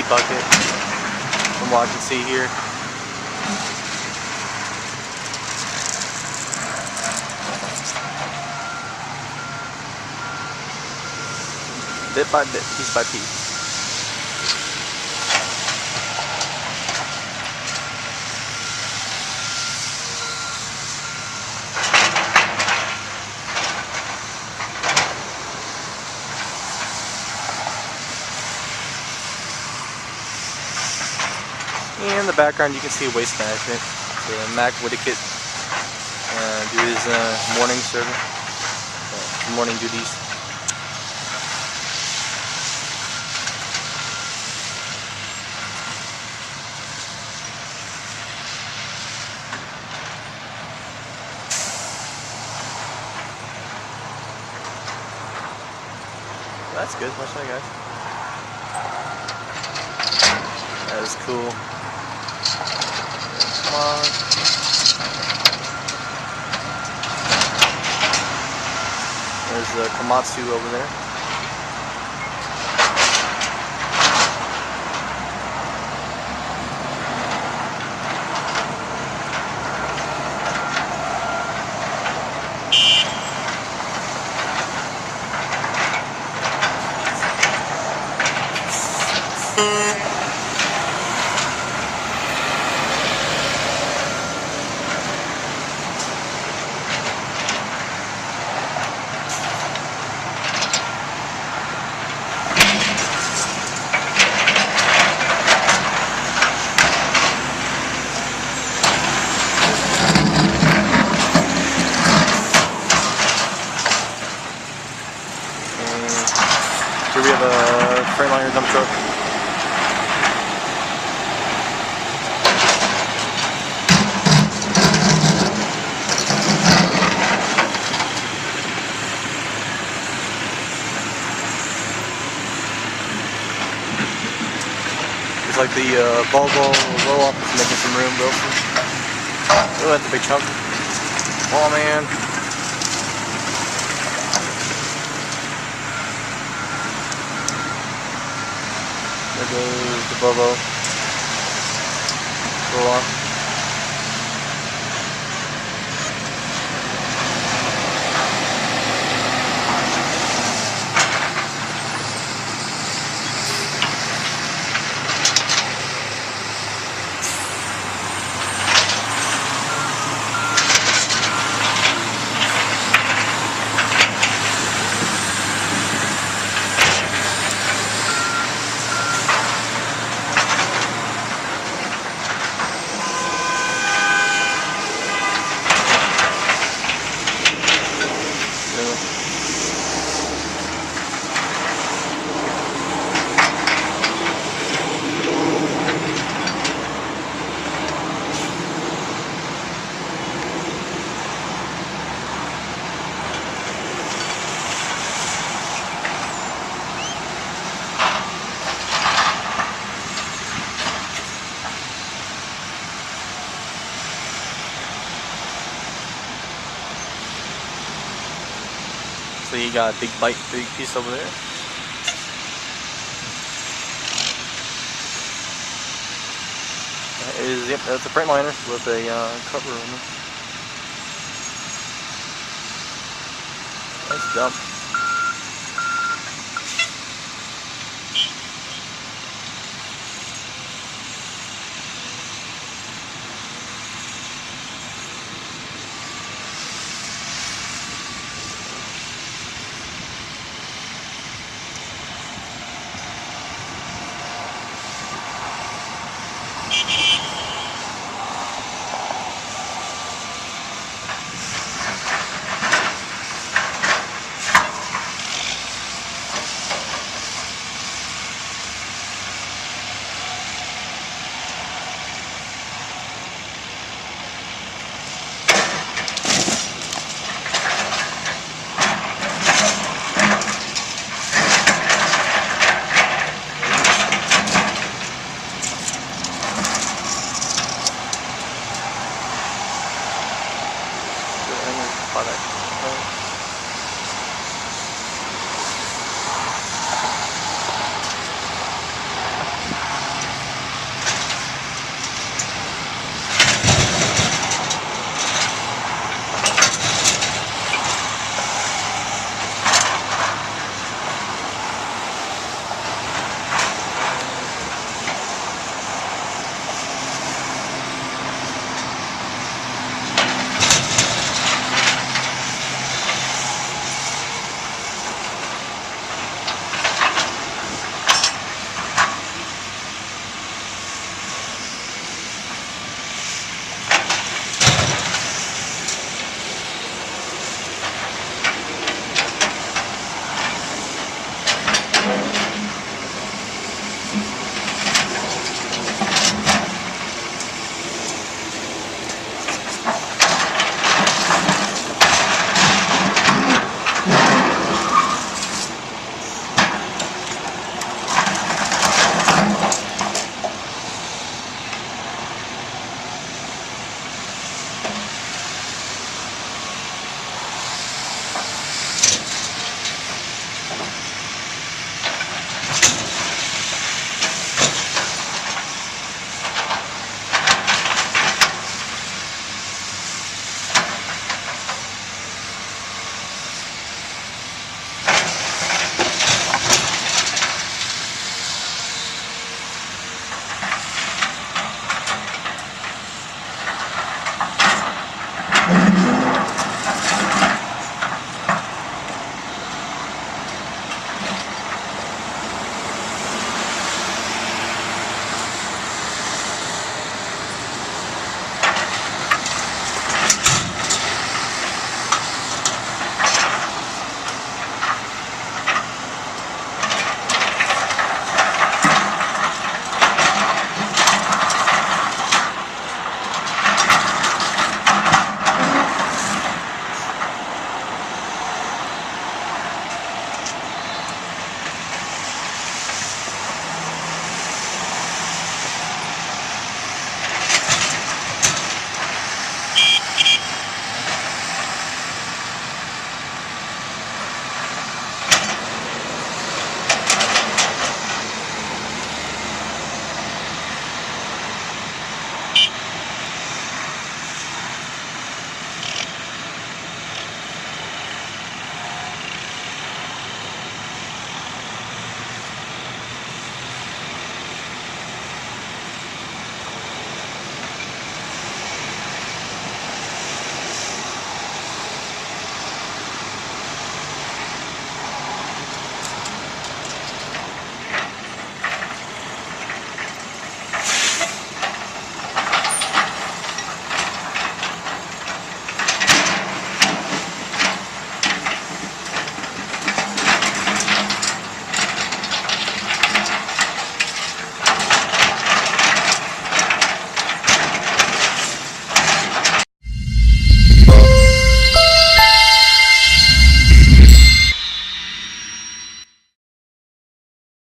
bucket from what I can see here. Bit by bit, piece by piece. In the background you can see Waste Management. So Mac Whittickett do his morning service, morning duties. That's good. Watch that, guys. That is cool. Come on. There's the Komatsu over there. Here we have a Freightliner dump truck. It's like the Volvo roll-up is making some room, Wilson. Oh, that's a big chunk. Oh man. There goes the Volvo. Roll on. So you got a big piece over there. That is, yep, that's a Freightliner with a cover on it. Nice dump.